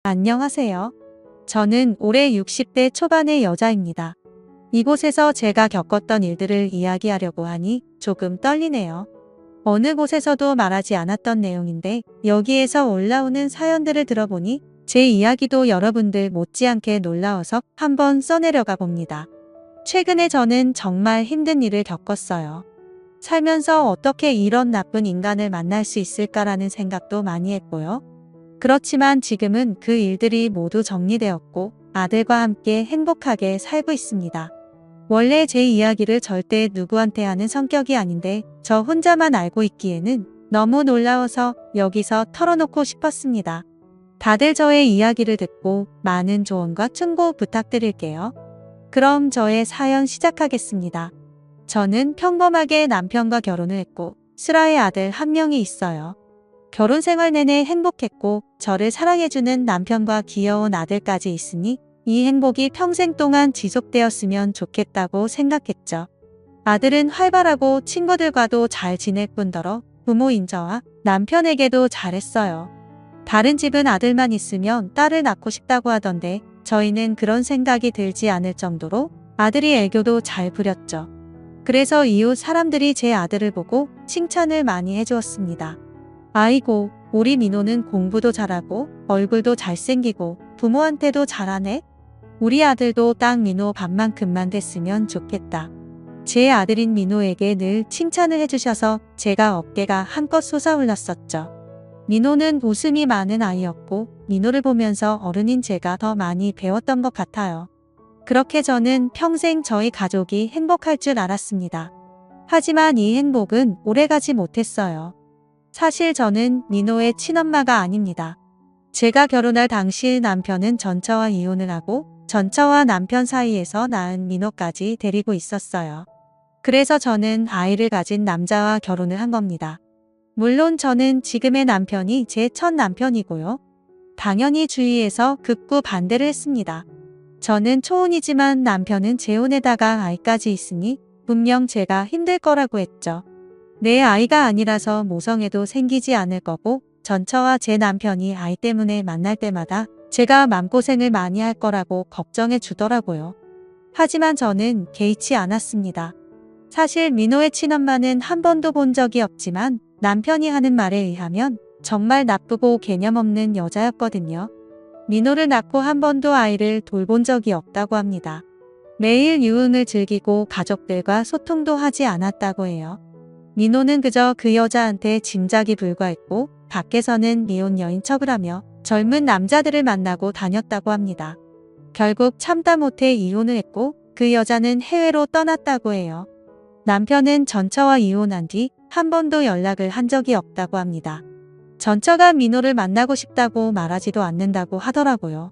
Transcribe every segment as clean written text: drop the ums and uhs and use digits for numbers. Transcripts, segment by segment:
안녕하세요. 저는 올해 60대 초반의 여자입니다. 이곳에서 제가 겪었던 일들을 이야기하려고 하니 조금 떨리네요. 어느 곳에서도 말하지 않았던 내용인데 여기에서 올라오는 사연들을 들어보니 제 이야기도 여러분들 못지않게 놀라워서 한번 써내려가 봅니다. 최근에 저는 정말 힘든 일을 겪었어요. 살면서 어떻게 이런 나쁜 인간을 만날 수 있을까라는 생각도 많이 했고요. 그렇지만 지금은 그 일들이 모두 정리되었고 아들과 함께 행복하게 살고 있습니다. 원래 제 이야기를 절대 누구한테 하는 성격이 아닌데 저 혼자만 알고 있기에는 너무 놀라워서 여기서 털어놓고 싶었습니다. 다들 저의 이야기를 듣고 많은 조언과 충고 부탁드릴게요. 그럼 저의 사연 시작하겠습니다. 저는 평범하게 남편과 결혼을 했고 슬아의 아들 한 명이 있어요. 결혼 생활 내내 행복했고 저를 사랑해주는 남편과 귀여운 아들까지 있으니 이 행복이 평생 동안 지속되었으면 좋겠다고 생각했죠. 아들은 활발하고 친구들과도 잘 지낼 뿐더러 부모인 저와 남편에게도 잘했어요. 다른 집은 아들만 있으면 딸을 낳고 싶다고 하던데 저희는 그런 생각이 들지 않을 정도로 아들이 애교도 잘 부렸죠. 그래서 이웃 사람들이 제 아들을 보고 칭찬을 많이 해주었습니다. 아이고, 우리 민호는 공부도 잘하고 얼굴도 잘생기고 부모한테도 잘하네. 우리 아들도 딱 민호 밥만큼만 됐으면 좋겠다. 제 아들인 민호에게 늘 칭찬을 해주셔서 제가 어깨가 한껏 솟아올랐었죠. 민호는 웃음이 많은 아이였고 민호를 보면서 어른인 제가 더 많이 배웠던 것 같아요. 그렇게 저는 평생 저희 가족이 행복할 줄 알았습니다. 하지만 이 행복은 오래가지 못했어요. 사실 저는 민호의 친엄마가 아닙니다. 제가 결혼할 당시 남편은 전처와 이혼을 하고 전처와 남편 사이에서 낳은 민호까지 데리고 있었어요. 그래서 저는 아이를 가진 남자와 결혼을 한 겁니다. 물론 저는 지금의 남편이 제 첫 남편이고요. 당연히 주위에서 극구 반대를 했습니다. 저는 초혼이지만 남편은 재혼에다가 아이까지 있으니 분명 제가 힘들 거라고 했죠. 내 아이가 아니라서 모성애도 생기지 않을 거고 전처와 제 남편이 아이 때문에 만날 때마다 제가 맘고생을 많이 할 거라고 걱정해 주더라고요. 하지만 저는 개의치 않았습니다. 사실 민호의 친엄마는 한 번도 본 적이 없지만 남편이 하는 말에 의하면 정말 나쁘고 개념 없는 여자였거든요. 민호를 낳고 한 번도 아이를 돌본 적이 없다고 합니다. 매일 유흥을 즐기고 가족들과 소통도 하지 않았다고 해요. 민호는 그저 그 여자한테 짐작이 불과했고 밖에서는 미혼 여인 척을 하며 젊은 남자들을 만나고 다녔다고 합니다. 결국 참다 못해 이혼을 했고 그 여자는 해외로 떠났다고 해요. 남편은 전처와 이혼한 뒤 한 번도 연락을 한 적이 없다고 합니다. 전처가 민호를 만나고 싶다고 말하지도 않는다고 하더라고요.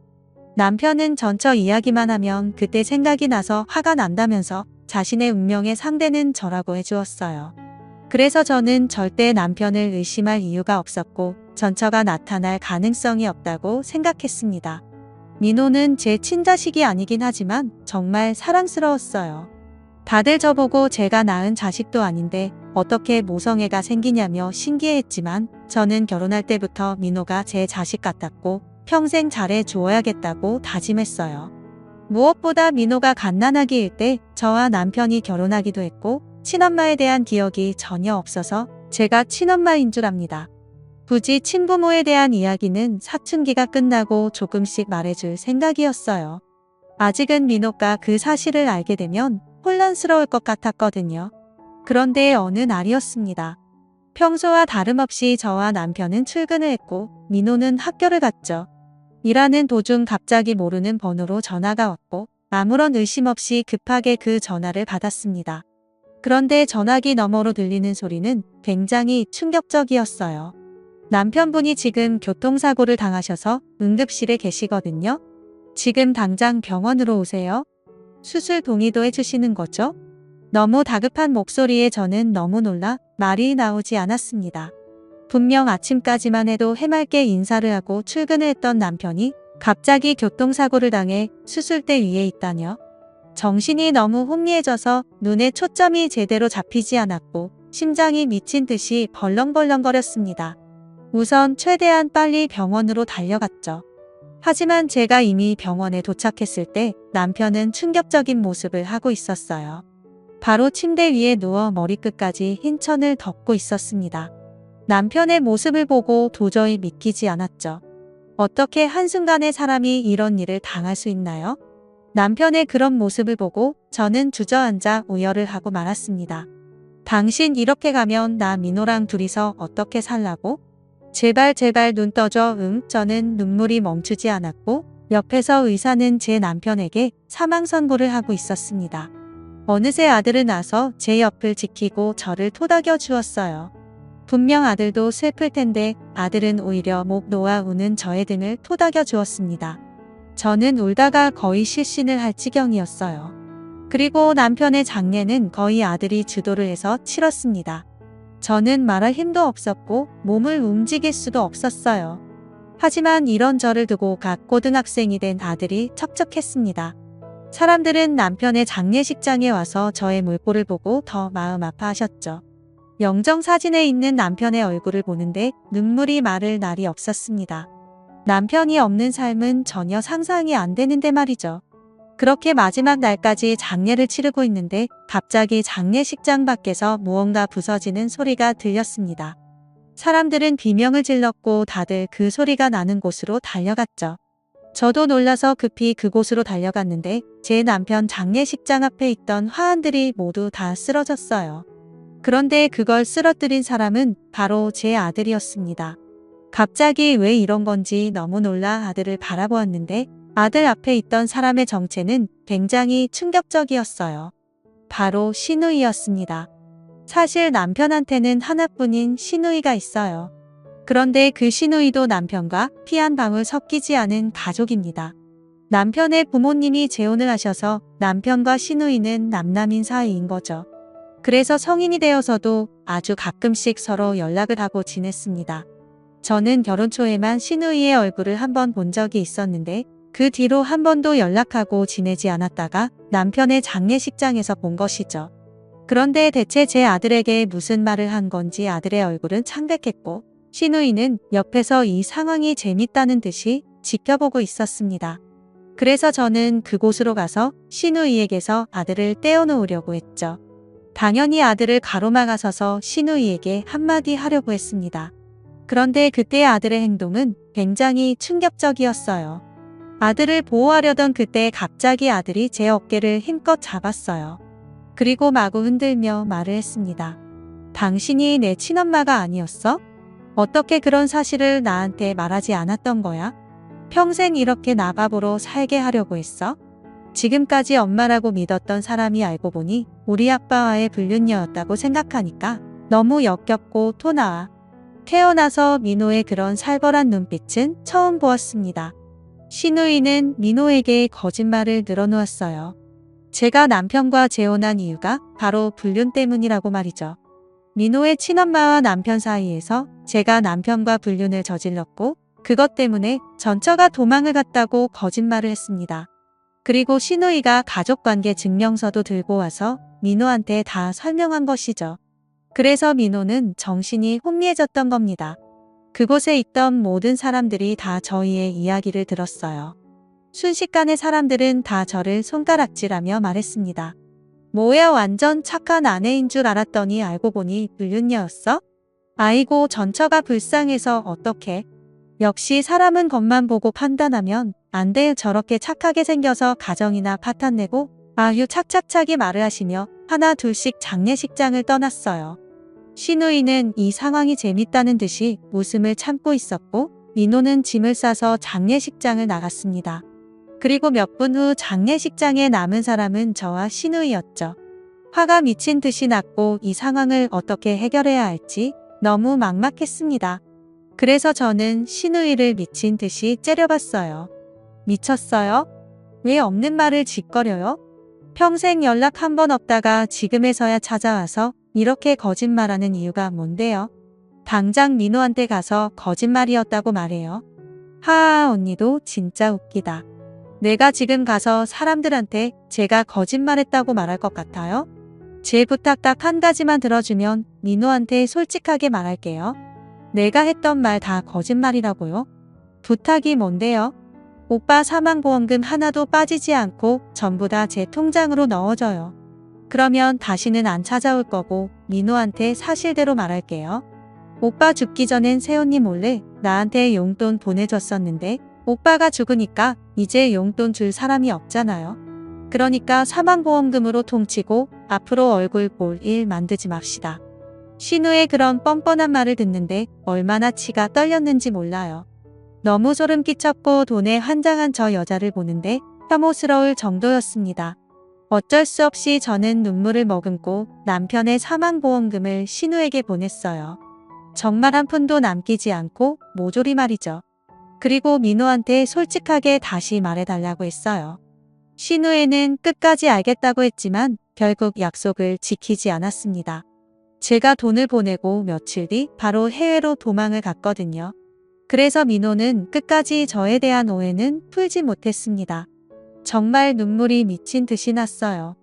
남편은 전처 이야기만 하면 그때 생각이 나서 화가 난다면서 자신의 운명의 상대는 저라고 해주었어요. 그래서 저는 절대 남편을 의심할 이유가 없었고 전처가 나타날 가능성이 없다고 생각했습니다. 민호는 제 친자식이 아니긴 하지만 정말 사랑스러웠어요. 다들 저보고 제가 낳은 자식도 아닌데 어떻게 모성애가 생기냐며 신기해했지만 저는 결혼할 때부터 민호가 제 자식 같았고 평생 잘해 주어야겠다고 다짐했어요. 무엇보다 민호가 갓난아기일 때 저와 남편이 결혼하기도 했고 친엄마에 대한 기억이 전혀 없어서 제가 친엄마인 줄 압니다. 굳이 친부모에 대한 이야기는 사춘기가 끝나고 조금씩 말해줄 생각이었어요. 아직은 민호가 그 사실을 알게 되면 혼란스러울 것 같았거든요. 그런데 어느 날이었습니다. 평소와 다름없이 저와 남편은 출근을 했고 민호는 학교를 갔죠. 일하는 도중 갑자기 모르는 번호로 전화가 왔고 아무런 의심 없이 급하게 그 전화를 받았습니다. 그런데 전화기 너머로 들리는 소리는 굉장히 충격적이었어요. 남편분이 지금 교통사고를 당하셔서 응급실에 계시거든요. 지금 당장 병원으로 오세요. 수술 동의도 해주시는 거죠? 너무 다급한 목소리에 저는 너무 놀라 말이 나오지 않았습니다. 분명 아침까지만 해도 해맑게 인사를 하고 출근을 했던 남편이 갑자기 교통사고를 당해 수술대 위에 있다뇨. 정신이 너무 혼미해져서 눈에 초점이 제대로 잡히지 않았고 심장이 미친 듯이 벌렁벌렁거렸습니다. 우선 최대한 빨리 병원으로 달려갔죠. 하지만 제가 이미 병원에 도착했을 때 남편은 충격적인 모습을 하고 있었어요. 바로 침대 위에 누워 머리끝까지 흰 천을 덮고 있었습니다. 남편의 모습을 보고 도저히 믿기지 않았죠. 어떻게 한순간에 사람이 이런 일을 당할 수 있나요? 남편의 그런 모습을 보고 저는 주저앉아 우열을 하고 말았습니다. 당신 이렇게 가면 나 민호랑 둘이서 어떻게 살라고? 제발 제발 눈 떠줘. 저는 눈물이 멈추지 않았고 옆에서 의사는 제 남편에게 사망 선고를 하고 있었습니다. 어느새 아들은 와서 제 옆을 지키고 저를 토닥여 주었어요. 분명 아들도 슬플 텐데 아들은 오히려 목 놓아 우는 저의 등을 토닥여 주었습니다. 저는 울다가 거의 실신을 할 지경이었어요. 그리고 남편의 장례는 거의 아들이 주도를 해서 치렀습니다. 저는 말할 힘도 없었고 몸을 움직일 수도 없었어요. 하지만 이런 저를 두고 갓 고등학생이 된 아들이 척척했습니다. 사람들은 남편의 장례식장에 와서 저의 물꼬를 보고 더 마음 아파하셨죠. 영정사진에 있는 남편의 얼굴을 보는데 눈물이 마를 날이 없었습니다. 남편이 없는 삶은 전혀 상상이 안 되는데 말이죠. 그렇게 마지막 날까지 장례를 치르고 있는데 갑자기 장례식장 밖에서 무언가 부서지는 소리가 들렸습니다. 사람들은 비명을 질렀고 다들 그 소리가 나는 곳으로 달려갔죠. 저도 놀라서 급히 그곳으로 달려갔는데 제 남편 장례식장 앞에 있던 화환들이 모두 다 쓰러졌어요. 그런데 그걸 쓰러뜨린 사람은 바로 제 아들이었습니다. 갑자기 왜 이런 건지 너무 놀라 아들을 바라보았는데 아들 앞에 있던 사람의 정체는 굉장히 충격적이었어요. 바로 시누이였습니다. 사실 남편한테는 하나뿐인 시누이가 있어요. 그런데 그 시누이도 남편과 피 한 방울 섞이지 않은 가족입니다. 남편의 부모님이 재혼을 하셔서 남편과 시누이는 남남인 사이인 거죠. 그래서 성인이 되어서도 아주 가끔씩 서로 연락을 하고 지냈습니다. 저는 결혼 초에만 시누이의 얼굴을 한번 본 적이 있었는데 그 뒤로 한 번도 연락하고 지내지 않았다가 남편의 장례식장에서 본 것이죠. 그런데 대체 제 아들에게 무슨 말을 한 건지 아들의 얼굴은 창백했고 시누이는 옆에서 이 상황이 재밌다는 듯이 지켜보고 있었습니다. 그래서 저는 그곳으로 가서 시누이에게서 아들을 떼어놓으려고 했죠. 당연히 아들을 가로막아서서 시누이에게 한마디 하려고 했습니다. 그런데 그때 아들의 행동은 굉장히 충격적이었어요. 아들을 보호하려던 그때 갑자기 아들이 제 어깨를 힘껏 잡았어요. 그리고 마구 흔들며 말을 했습니다. 당신이 내 친엄마가 아니었어? 어떻게 그런 사실을 나한테 말하지 않았던 거야? 평생 이렇게 나바보로 살게 하려고 했어? 지금까지 엄마라고 믿었던 사람이 알고 보니 우리 아빠와의 불륜녀였다고 생각하니까 너무 역겹고 토 나와. 태어나서 민호의 그런 살벌한 눈빛은 처음 보았습니다. 시누이는 민호에게 거짓말을 늘어놓았어요. 제가 남편과 재혼한 이유가 바로 불륜 때문이라고 말이죠. 민호의 친엄마와 남편 사이에서 제가 남편과 불륜을 저질렀고 그것 때문에 전처가 도망을 갔다고 거짓말을 했습니다. 그리고 시누이가 가족관계 증명서도 들고 와서 민호한테 다 설명한 것이죠. 그래서 민호는 정신이 혼미해졌던 겁니다. 그곳에 있던 모든 사람들이 다 저희의 이야기를 들었어요. 순식간에 사람들은 다 저를 손가락질하며 말했습니다. 뭐야 완전 착한 아내인 줄 알았더니 알고 보니 불륜녀였어? 아이고 전처가 불쌍해서 어떡해. 역시 사람은 겉만 보고 판단하면 안 돼. 저렇게 착하게 생겨서 가정이나 파탄내고 아유 착착착이 말을 하시며 하나 둘씩 장례식장을 떠났어요. 시누이는 이 상황이 재밌다는 듯이 웃음을 참고 있었고 민호는 짐을 싸서 장례식장을 나갔습니다. 그리고 몇 분 후 장례식장에 남은 사람은 저와 시누이였죠. 화가 미친 듯이 났고 이 상황을 어떻게 해결해야 할지 너무 막막했습니다. 그래서 저는 시누이를 미친 듯이 째려봤어요. 미쳤어요? 왜 없는 말을 짓거려요? 평생 연락 한 번 없다가 지금에서야 찾아와서 이렇게 거짓말하는 이유가 뭔데요? 당장 민호한테 가서 거짓말이었다고 말해요. 하하 언니도 진짜 웃기다. 내가 지금 가서 사람들한테 제가 거짓말했다고 말할 것 같아요? 제 부탁 딱 한 가지만 들어주면 민호한테 솔직하게 말할게요. 내가 했던 말 다 거짓말이라고요? 부탁이 뭔데요? 오빠 사망보험금 하나도 빠지지 않고 전부 다 제 통장으로 넣어줘요. 그러면 다시는 안 찾아올 거고 민호한테 사실대로 말할게요. 오빠 죽기 전엔 세훈님 몰래 나한테 용돈 보내줬었는데 오빠가 죽으니까 이제 용돈 줄 사람이 없잖아요. 그러니까 사망보험금으로 통치고 앞으로 얼굴 볼 일 만들지 맙시다. 신우의 그런 뻔뻔한 말을 듣는데 얼마나 치가 떨렸는지 몰라요. 너무 소름 끼쳤고 돈에 환장한 저 여자를 보는데 혐오스러울 정도였습니다. 어쩔 수 없이 저는 눈물을 머금고 남편의 사망보험금을 신우에게 보냈어요. 정말 한 푼도 남기지 않고 모조리 말이죠. 그리고 민호한테 솔직하게 다시 말해달라고 했어요. 신우에는 끝까지 알겠다고 했지만 결국 약속을 지키지 않았습니다. 제가 돈을 보내고 며칠 뒤 바로 해외로 도망을 갔거든요. 그래서 민호는 끝까지 저에 대한 오해는 풀지 못했습니다. 정말 눈물이 미친 듯이 났어요.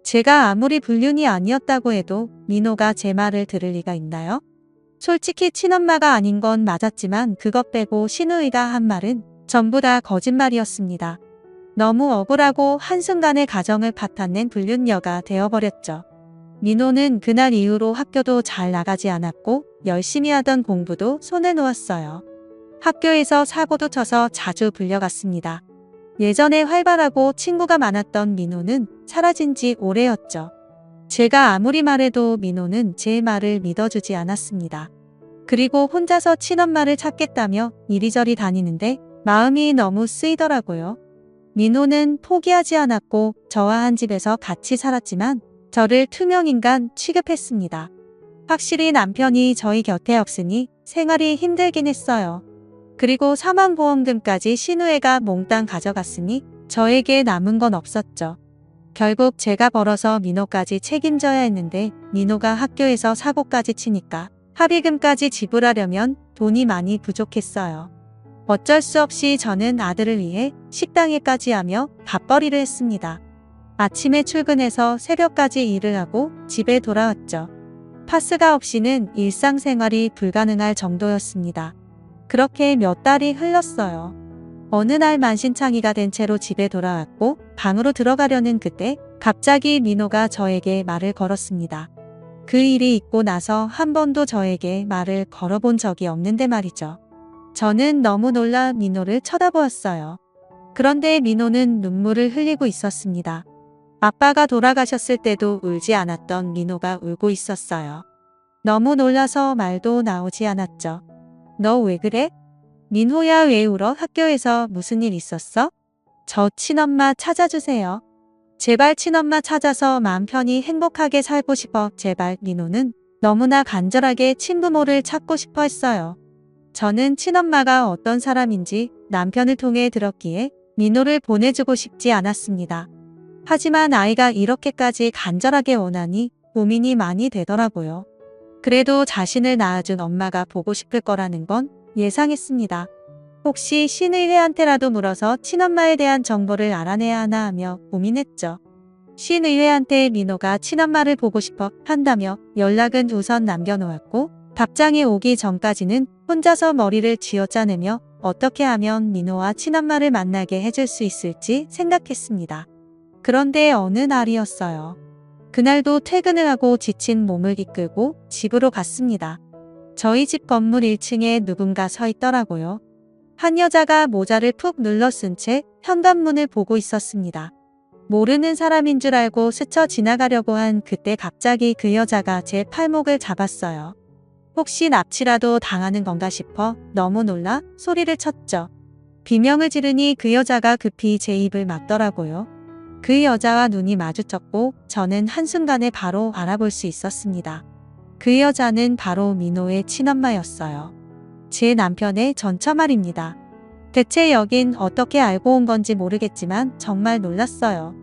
제가 아무리 불륜이 아니었다고 해도 민호가 제 말을 들을 리가 있나요? 솔직히 친엄마가 아닌 건 맞았지만 그것 빼고 신우이가 한 말은 전부 다 거짓말이었습니다. 너무 억울하고 한순간에 가정을 파탄낸 불륜녀가 되어버렸죠. 민호는 그날 이후로 학교도 잘 나가지 않았고 열심히 하던 공부도 손에 놓았어요. 학교에서 사고도 쳐서 자주 불려갔습니다. 예전에 활발하고 친구가 많았던 민호는 사라진 지 오래였죠. 제가 아무리 말해도 민호는 제 말을 믿어주지 않았습니다. 그리고 혼자서 친엄마를 찾겠다며 이리저리 다니는데 마음이 너무 쓰이더라고요. 민호는 포기하지 않았고 저와 한 집에서 같이 살았지만 저를 투명인간 취급했습니다. 확실히 남편이 저희 곁에 없으니 생활이 힘들긴 했어요. 그리고 사망보험금까지 신우애가 몽땅 가져갔으니 저에게 남은 건 없었죠. 결국 제가 벌어서 민호까지 책임져야 했는데 민호가 학교에서 사고까지 치니까 합의금까지 지불하려면 돈이 많이 부족했어요. 어쩔 수 없이 저는 아들을 위해 식당에까지 하며 밥벌이를 했습니다. 아침에 출근해서 새벽까지 일을 하고 집에 돌아왔죠. 파스가 없이는 일상생활이 불가능할 정도였습니다. 그렇게 몇 달이 흘렀어요. 어느 날 만신창이가 된 채로 집에 돌아왔고 방으로 들어가려는 그때 갑자기 민호가 저에게 말을 걸었습니다. 그 일이 있고 나서 한 번도 저에게 말을 걸어본 적이 없는데 말이죠. 저는 너무 놀라 민호를 쳐다보았어요. 그런데 민호는 눈물을 흘리고 있었습니다. 아빠가 돌아가셨을 때도 울지 않았던 민호가 울고 있었어요. 너무 놀라서 말도 나오지 않았죠. 너 왜 그래? 민호야 왜 울어? 학교에서 무슨 일 있었어? 저 친엄마 찾아주세요. 제발 친엄마 찾아서 마음 편히 행복하게 살고 싶어. 제발. 민호는 너무나 간절하게 친부모를 찾고 싶어 했어요. 저는 친엄마가 어떤 사람인지 남편을 통해 들었기에 민호를 보내주고 싶지 않았습니다. 하지만 아이가 이렇게까지 간절하게 원하니 고민이 많이 되더라고요. 그래도 자신을 낳아준 엄마가 보고 싶을 거라는 건 예상했습니다. 혹시 신의회한테라도 물어서 친엄마에 대한 정보를 알아내야 하나 하며 고민했죠. 신의회한테 민호가 친엄마를 보고 싶어 한다며 연락은 우선 남겨놓았고 답장이 오기 전까지는 혼자서 머리를 쥐어짜내며 어떻게 하면 민호와 친엄마를 만나게 해줄 수 있을지 생각했습니다. 그런데 어느 날이었어요. 그날도 퇴근을 하고 지친 몸을 이끌고 집으로 갔습니다. 저희 집 건물 1층에 누군가 서 있더라고요. 한 여자가 모자를 푹 눌러 쓴 채 현관문을 보고 있었습니다. 모르는 사람인 줄 알고 스쳐 지나가려고 한 그때 갑자기 그 여자가 제 팔목을 잡았어요. 혹시 납치라도 당하는 건가 싶어 너무 놀라 소리를 쳤죠. 비명을 지르니 그 여자가 급히 제 입을 막더라고요. 그 여자와 눈이 마주쳤고 저는 한순간에 바로 알아볼 수 있었습니다. 그 여자는 바로 민호의 친엄마였어요. 제 남편의 전처 말입니다. 대체 여긴 어떻게 알고 온 건지 모르겠지만 정말 놀랐어요.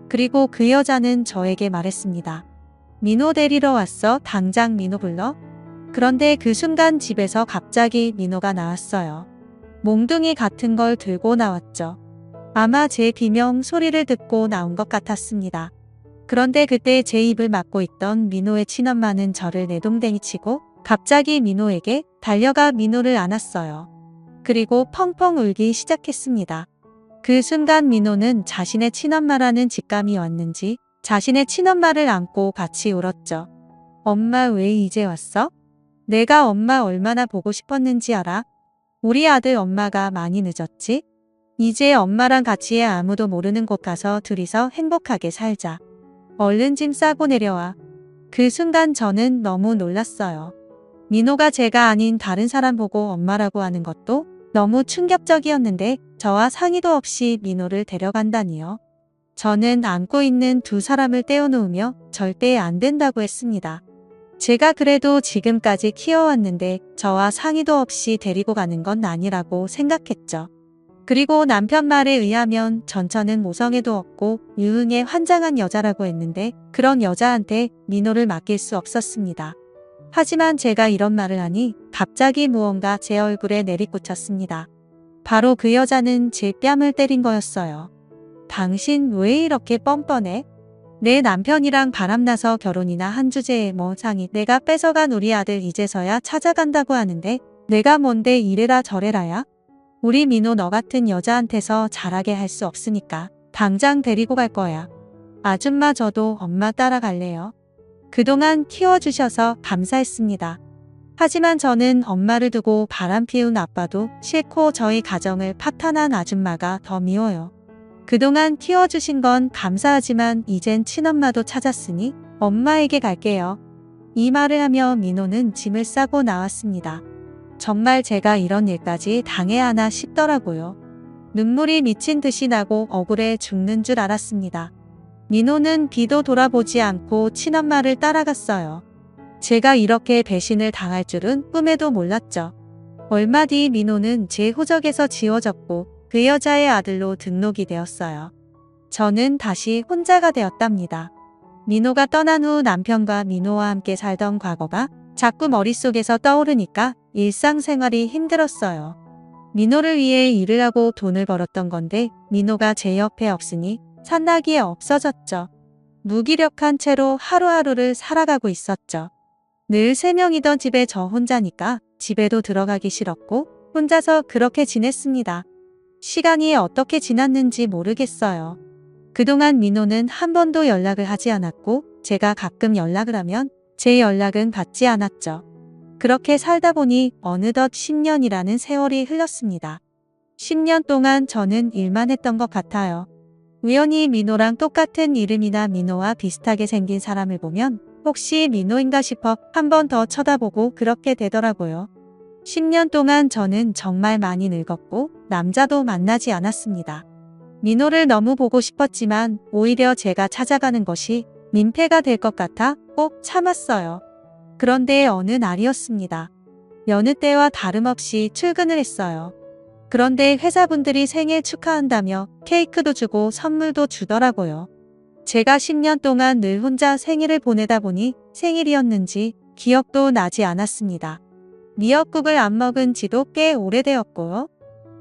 그리고 그 여자는 저에게 말했습니다. 민호 데리러 왔어. 당장 민호 불러. 그런데 그 순간 집에서 갑자기 민호가 나왔어요. 몽둥이 같은 걸 들고 나왔죠. 아마 제 비명 소리를 듣고 나온 것 같았습니다. 그런데 그때 제 입을 막고 있던 민호의 친엄마는 저를 내동댕이 치고 갑자기 민호에게 달려가 민호를 안았어요. 그리고 펑펑 울기 시작했습니다. 그 순간 민호는 자신의 친엄마라는 직감이 왔는지 자신의 친엄마를 안고 같이 울었죠. 엄마 왜 이제 왔어? 내가 엄마 얼마나 보고 싶었는지 알아? 우리 아들 엄마가 많이 늦었지? 이제 엄마랑 같이 아무도 모르는 곳 가서 둘이서 행복하게 살자. 얼른 짐 싸고 내려와. 그 순간 저는 너무 놀랐어요. 민호가 제가 아닌 다른 사람 보고 엄마라고 하는 것도 너무 충격적이었는데 저와 상의도 없이 민호를 데려간다니요. 저는 안고 있는 두 사람을 떼어놓으며 절대 안 된다고 했습니다. 제가 그래도 지금까지 키워왔는데 저와 상의도 없이 데리고 가는 건 아니라고 생각했죠. 그리고 남편 말에 의하면 전처는 모성애도 없고 유흥에 환장한 여자라고 했는데 그런 여자한테 민호를 맡길 수 없었습니다. 하지만 제가 이런 말을 하니 갑자기 무언가 제 얼굴에 내리꽂혔습니다. 바로 그 여자는 제 뺨을 때린 거였어요. 당신 왜 이렇게 뻔뻔해? 내 남편이랑 바람나서 결혼이나 한 주제에 뭐 상이 내가 뺏어간 우리 아들 이제서야 찾아간다고 하는데 내가 뭔데 이래라 저래라야? 우리 민호 너 같은 여자한테서 잘하게 할 수 없으니까 당장 데리고 갈 거야. 아줌마 저도 엄마 따라갈래요. 그동안 키워주셔서 감사했습니다. 하지만 저는 엄마를 두고 바람 피운 아빠도 싫고 저희 가정을 파탄한 아줌마가 더 미워요. 그동안 키워주신 건 감사하지만 이젠 친엄마도 찾았으니 엄마에게 갈게요. 이 말을 하며 민호는 짐을 싸고 나왔습니다. 정말 제가 이런 일까지 당해야 하나 싶더라고요. 눈물이 미친 듯이 나고 억울해 죽는 줄 알았습니다. 민호는 뒤도 돌아보지 않고 친엄마를 따라갔어요. 제가 이렇게 배신을 당할 줄은 꿈에도 몰랐죠. 얼마 뒤 민호는 제 호적에서 지워졌고 그 여자의 아들로 등록이 되었어요. 저는 다시 혼자가 되었답니다. 민호가 떠난 후 남편과 민호와 함께 살던 과거가 자꾸 머릿속에서 떠오르니까 일상생활이 힘들었어요. 민호를 위해 일을 하고 돈을 벌었던 건데 민호가 제 옆에 없으니 산나기에 없어졌죠. 무기력한 채로 하루하루를 살아가고 있었죠. 늘 3명이던 집에 저 혼자니까 집에도 들어가기 싫었고 혼자서 그렇게 지냈습니다. 시간이 어떻게 지났는지 모르겠어요. 그동안 민호는 한 번도 연락을 하지 않았고 제가 가끔 연락을 하면 제 연락은 받지 않았죠. 그렇게 살다 보니 어느덧 10년이라는 세월이 흘렀습니다. 10년 동안 저는 일만 했던 것 같아요. 우연히 민호랑 똑같은 이름이나 민호와 비슷하게 생긴 사람을 보면 혹시 민호인가 싶어 한 번 더 쳐다보고 그렇게 되더라고요. 10년 동안 저는 정말 많이 늙었고 남자도 만나지 않았습니다. 민호를 너무 보고 싶었지만 오히려 제가 찾아가는 것이 민폐가 될 것 같아 꼭 참았어요. 그런데 어느 날이었습니다. 여느 때와 다름없이 출근을 했어요. 그런데 회사분들이 생일 축하한다며 케이크도 주고 선물도 주더라고요. 제가 10년 동안 늘 혼자 생일을 보내다 보니 생일이었는지 기억도 나지 않았습니다. 미역국을 안 먹은 지도 꽤 오래되었고요.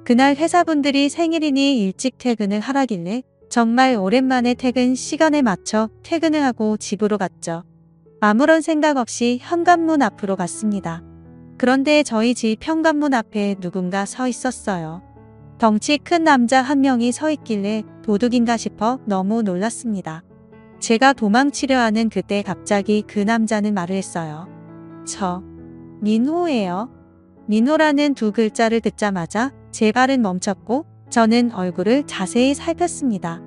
그날 회사분들이 생일이니 일찍 퇴근을 하라길래 정말 오랜만에 퇴근 시간에 맞춰 퇴근을 하고 집으로 갔죠. 아무런 생각 없이 현관문 앞으로 갔습니다. 그런데 저희 집 현관문 앞에 누군가 서 있었어요. 덩치 큰 남자 한 명이 서 있길래 도둑인가 싶어 너무 놀랐습니다. 제가 도망치려 하는 그때 갑자기 그 남자는 말을 했어요. 저 민호예요. 민호라는 두 글자를 듣자마자 제 발은 멈췄고 저는 얼굴을 자세히 살폈습니다.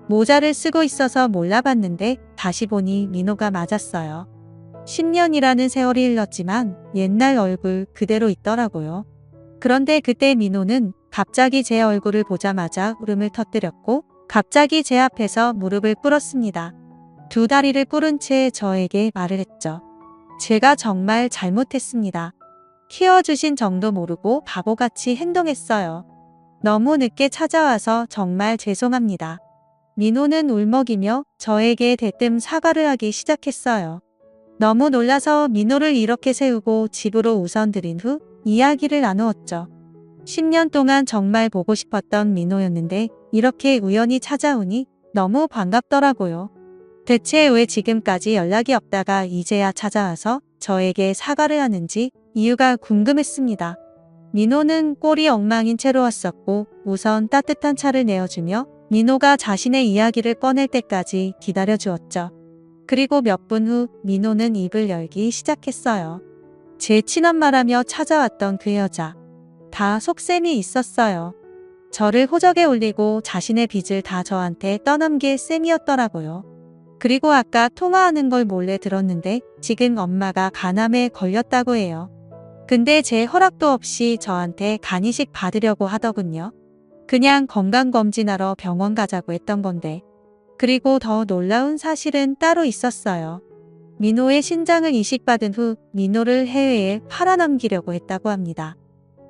모자를 쓰고 있어서 몰라봤는데 다시 보니 민호가 맞았어요. 10년이라는 세월이 흘렀지만 옛날 얼굴 그대로 있더라고요. 그런데 그때 민호는 갑자기 제 얼굴을 보자마자 울음을 터뜨렸고 갑자기 제 앞에서 무릎을 꿇었습니다. 두 다리를 꿇은 채 저에게 말을 했죠. 제가 정말 잘못했습니다. 키워주신 정도 모르고 바보같이 행동했어요. 너무 늦게 찾아와서 정말 죄송합니다. 민호는 울먹이며 저에게 대뜸 사과를 하기 시작했어요. 너무 놀라서 민호를 이렇게 세우고 집으로 우선 들인 후 이야기를 나누었죠. 10년 동안 정말 보고 싶었던 민호였는데 이렇게 우연히 찾아오니 너무 반갑더라고요. 대체 왜 지금까지 연락이 없다가 이제야 찾아와서 저에게 사과를 하는지 이유가 궁금했습니다. 민호는 꼴이 엉망인 채로 왔었고 우선 따뜻한 차를 내어주며 민호가 자신의 이야기를 꺼낼 때까지 기다려주었죠. 그리고 몇 분 후 민호는 입을 열기 시작했어요. 제 친엄마라며 찾아왔던 그 여자. 다 속셈이 있었어요. 저를 호적에 올리고 자신의 빚을 다 저한테 떠넘길 셈이었더라고요. 그리고 아까 통화하는 걸 몰래 들었는데 지금 엄마가 간암에 걸렸다고 해요. 근데 제 허락도 없이 저한테 간이식 받으려고 하더군요. 그냥 건강검진하러 병원 가자고 했던 건데. 그리고 더 놀라운 사실은 따로 있었어요. 민호의 신장을 이식받은 후 민호를 해외에 팔아넘기려고 했다고 합니다.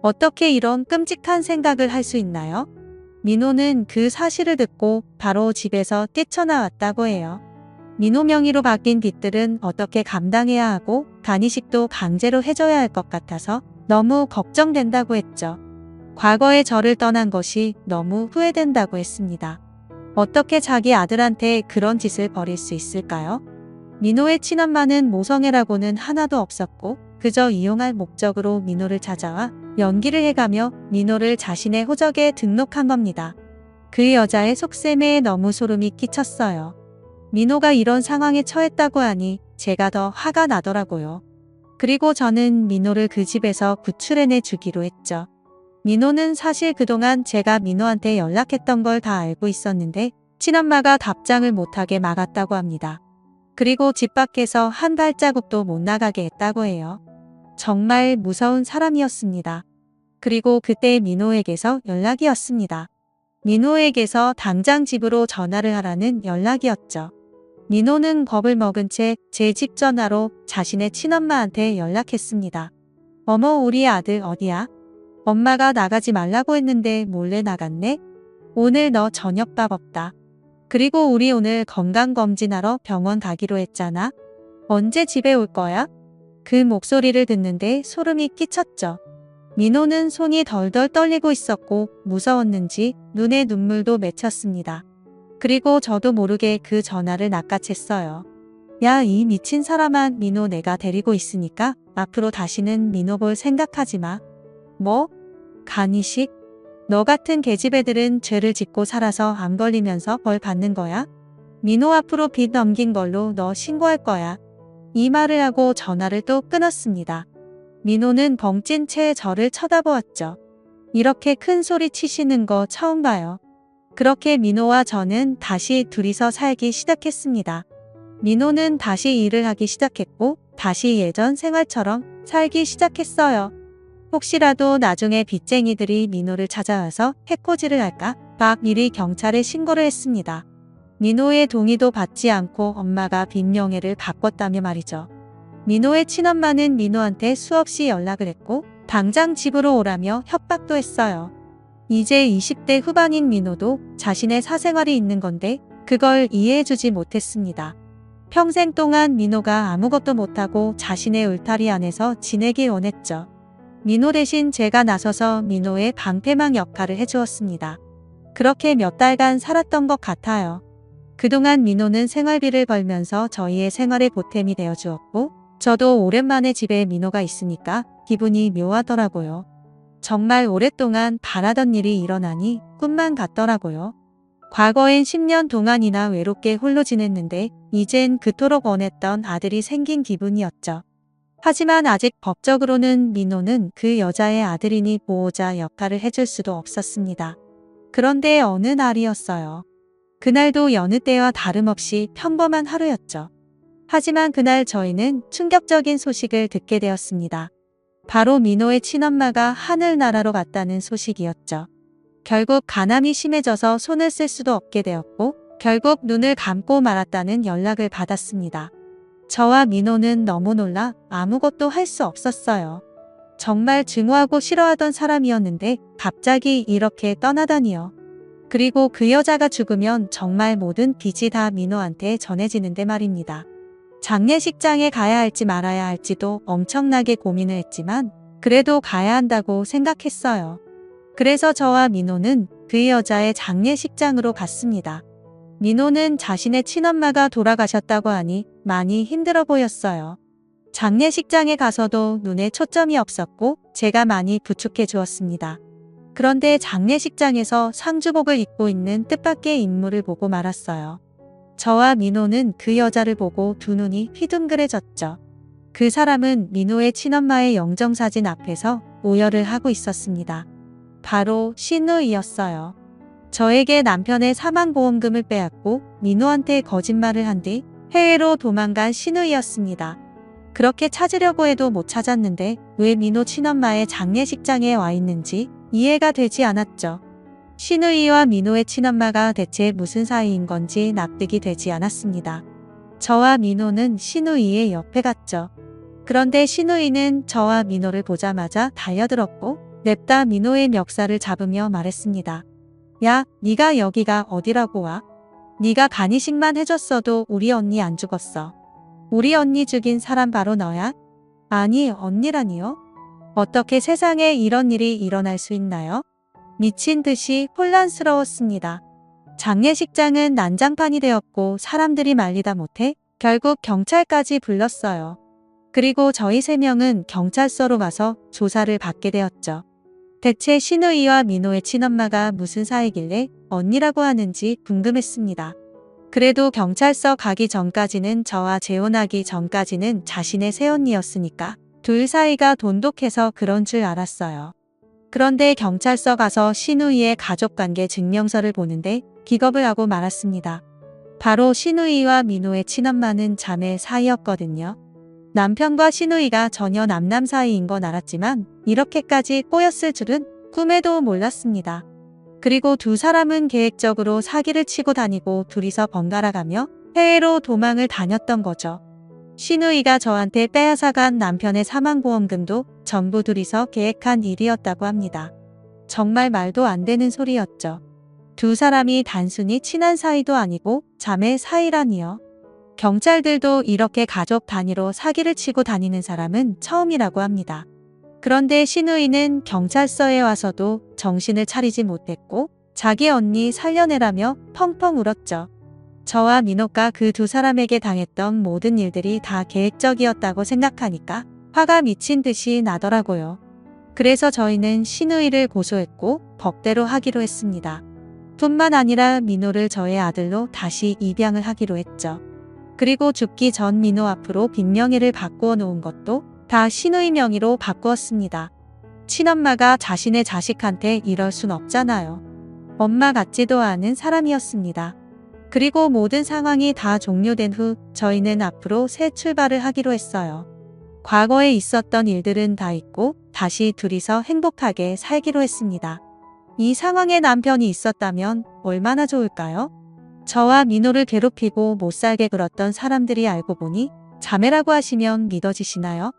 어떻게 이런 끔찍한 생각을 할 수 있나요? 민호는 그 사실을 듣고 바로 집에서 뛰쳐나왔다고 해요. 민호 명의로 바뀐 빚들은 어떻게 감당해야 하고 간이식도 강제로 해줘야 할 것 같아서 너무 걱정된다고 했죠. 과거에 저를 떠난 것이 너무 후회된다고 했습니다. 어떻게 자기 아들한테 그런 짓을 벌일 수 있을까요? 민호의 친엄마는 모성애라고는 하나도 없었고 그저 이용할 목적으로 민호를 찾아와 연기를 해가며 민호를 자신의 호적에 등록한 겁니다. 그 여자의 속셈에 너무 소름이 끼쳤어요. 민호가 이런 상황에 처했다고 하니 제가 더 화가 나더라고요. 그리고 저는 민호를 그 집에서 구출해내 주기로 했죠. 민호는 사실 그동안 제가 민호한테 연락했던 걸 다 알고 있었는데 친엄마가 답장을 못하게 막았다고 합니다. 그리고 집 밖에서 한 발자국도 못 나가게 했다고 해요. 정말 무서운 사람이었습니다. 그리고 그때 민호에게서 연락이 왔습니다. 민호에게서 당장 집으로 전화를 하라는 연락이었죠. 민호는 겁을 먹은 채 제 집 전화로 자신의 친엄마한테 연락했습니다. 어머, 우리 아들 어디야? 엄마가 나가지 말라고 했는데 몰래 나갔네? 오늘 너 저녁밥 없다. 그리고 우리 오늘 건강검진하러 병원 가기로 했잖아. 언제 집에 올 거야? 그 목소리를 듣는데 소름이 끼쳤죠. 민호는 손이 덜덜 떨리고 있었고 무서웠는지 눈에 눈물도 맺혔습니다. 그리고 저도 모르게 그 전화를 낚아챘어요. 야, 이 미친 사람아, 민호 내가 데리고 있으니까 앞으로 다시는 민호 볼 생각하지 마. 뭐? 간이식? 너 같은 계집애들은 죄를 짓고 살아서 안 걸리면서 벌 받는 거야? 민호 앞으로 빚 넘긴 걸로 너 신고할 거야. 이 말을 하고 전화를 또 끊었습니다. 민호는 벙찐 채 저를 쳐다보았죠. 이렇게 큰 소리 치시는 거 처음 봐요. 그렇게 민호와 저는 다시 둘이서 살기 시작했습니다. 민호는 다시 일을 하기 시작했고 다시 예전 생활처럼 살기 시작했어요. 혹시라도 나중에 빚쟁이들이 민호를 찾아와서 해코지를 할까 봐 미리 경찰에 신고를 했습니다. 민호의 동의도 받지 않고 엄마가 빚 명예를 바꿨다며 말이죠. 민호의 친엄마는 민호한테 수없이 연락을 했고 당장 집으로 오라며 협박도 했어요. 이제 20대 후반인 민호도 자신의 사생활이 있는 건데 그걸 이해해주지 못했습니다. 평생 동안 민호가 아무것도 못하고 자신의 울타리 안에서 지내길 원했죠. 민호 대신 제가 나서서 민호의 방패망 역할을 해주었습니다. 그렇게 몇 달간 살았던 것 같아요. 그동안 민호는 생활비를 벌면서 저희의 생활의 보탬이 되어주었고 저도 오랜만에 집에 민호가 있으니까 기분이 묘하더라고요. 정말 오랫동안 바라던 일이 일어나니 꿈만 같더라고요. 과거엔 10년 동안이나 외롭게 홀로 지냈는데 이젠 그토록 원했던 아들이 생긴 기분이었죠. 하지만 아직 법적으로는 민호는 그 여자의 아들이니 보호자 역할을 해줄 수도 없었습니다. 그런데 어느 날이었어요. 그날도 여느 때와 다름없이 평범한 하루였죠. 하지만 그날 저희는 충격적인 소식을 듣게 되었습니다. 바로 민호의 친엄마가 하늘나라로 갔다는 소식이었죠. 결국 간암이 심해져서 손을 쓸 수도 없게 되었고 결국 눈을 감고 말았다는 연락을 받았습니다. 저와 민호는 너무 놀라 아무것도 할 수 없었어요. 정말 증오하고 싫어하던 사람이었는데 갑자기 이렇게 떠나다니요. 그리고 그 여자가 죽으면 정말 모든 빚이 다 민호한테 전해지는데 말입니다. 장례식장에 가야 할지 말아야 할지도 엄청나게 고민을 했지만 그래도 가야 한다고 생각했어요. 그래서 저와 민호는 그 여자의 장례식장으로 갔습니다. 민호는 자신의 친엄마가 돌아가셨다고 하니 많이 힘들어 보였어요. 장례식장에 가서도 눈에 초점이 없었고 제가 많이 부축해 주었습니다. 그런데 장례식장에서 상주복을 입고 있는 뜻밖의 인물을 보고 말았어요. 저와 민호는 그 여자를 보고 두 눈이 휘둥그레졌죠. 그 사람은 민호의 친엄마의 영정사진 앞에서 오열을 하고 있었습니다. 바로 신우이였어요. 저에게 남편의 사망보험금을 빼앗고 민호한테 거짓말을 한 뒤 해외로 도망간 신우이였습니다. 그렇게 찾으려고 해도 못 찾았는데 왜 민호 친엄마의 장례식장에 와 있는지 이해가 되지 않았죠. 신우이와 민호의 친엄마가 대체 무슨 사이인 건지 납득이 되지 않았습니다. 저와 민호는 신우이의 옆에 갔죠. 그런데 신우이는 저와 민호를 보자마자 달려들었고 냅다 민호의 멱살을 잡으며 말했습니다. 야, 네가 여기가 어디라고 와? 네가 간이식만 해줬어도 우리 언니 안 죽었어. 우리 언니 죽인 사람 바로 너야? 아니, 언니라니요? 어떻게 세상에 이런 일이 일어날 수 있나요? 미친 듯이 혼란스러웠습니다. 장례식장은 난장판이 되었고 사람들이 말리다 못해 결국 경찰까지 불렀어요. 그리고 저희 3명은 경찰서로 가서 조사를 받게 되었죠. 대체 신우이와 민호의 친엄마가 무슨 사이길래 언니라고 하는지 궁금했습니다. 그래도 경찰서 가기 전까지는 저와 재혼하기 전까지는 자신의 새언니였으니까 둘 사이가 돈독해서 그런 줄 알았어요. 그런데 경찰서 가서 신우이의 가족관계 증명서를 보는데 기겁을 하고 말았습니다. 바로 신우이와 민호의 친엄마는 자매 사이였거든요. 남편과 신우이가 전혀 남남 사이인 건 알았지만 이렇게까지 꼬였을 줄은 꿈에도 몰랐습니다. 그리고 두 사람은 계획적으로 사기를 치고 다니고 둘이서 번갈아가며 해외로 도망을 다녔던 거죠. 신우이가 저한테 빼앗아간 남편의 사망보험금도 전부 둘이서 계획한 일이었다고 합니다. 정말 말도 안 되는 소리였죠. 두 사람이 단순히 친한 사이도 아니고 자매 사이라니요. 경찰들도 이렇게 가족 단위로 사기를 치고 다니는 사람은 처음이라고 합니다. 그런데 신우이는 경찰서에 와서도 정신을 차리지 못했고 자기 언니 살려내라며 펑펑 울었죠. 저와 민호가 그 두 사람에게 당했던 모든 일들이 다 계획적이었다고 생각하니까 화가 미친 듯이 나더라고요. 그래서 저희는 신우이를 고소했고 법대로 하기로 했습니다. 뿐만 아니라 민호를 저의 아들로 다시 입양을 하기로 했죠. 그리고 죽기 전 민호 앞으로 빈명예를 바꾸어 놓은 것도 다 신우이 명의로 바꾸었습니다. 친엄마가 자신의 자식한테 이럴 순 없잖아요. 엄마 같지도 않은 사람이었습니다. 그리고 모든 상황이 다 종료된 후 저희는 앞으로 새 출발을 하기로 했어요. 과거에 있었던 일들은 다 잊고 다시 둘이서 행복하게 살기로 했습니다. 이 상황에 남편이 있었다면 얼마나 좋을까요? 저와 민호를 괴롭히고 못살게 굴었던 사람들이 알고 보니 자매라고 하시면 믿어지시나요?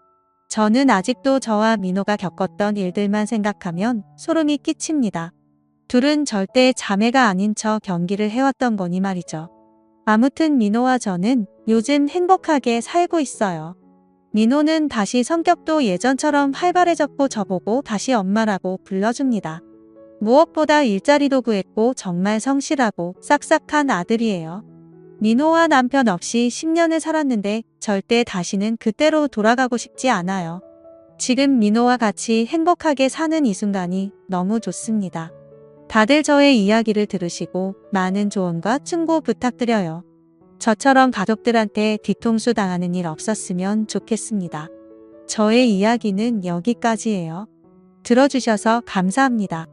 저는 아직도 저와 민호가 겪었던 일들만 생각하면 소름이 끼칩니다. 둘은 절대 자매가 아닌 척 경기를 해왔던 거니 말이죠. 아무튼 민호와 저는 요즘 행복하게 살고 있어요. 민호는 다시 성격도 예전처럼 활발해졌고 저보고 다시 엄마라고 불러줍니다. 무엇보다 일자리도 구했고 정말 성실하고 싹싹한 아들이에요. 민호와 남편 없이 10년을 살았는데 절대 다시는 그때로 돌아가고 싶지 않아요. 지금 민호와 같이 행복하게 사는 이 순간이 너무 좋습니다. 다들 저의 이야기를 들으시고 많은 조언과 충고 부탁드려요. 저처럼 가족들한테 뒤통수 당하는 일 없었으면 좋겠습니다. 저의 이야기는 여기까지예요. 들어주셔서 감사합니다.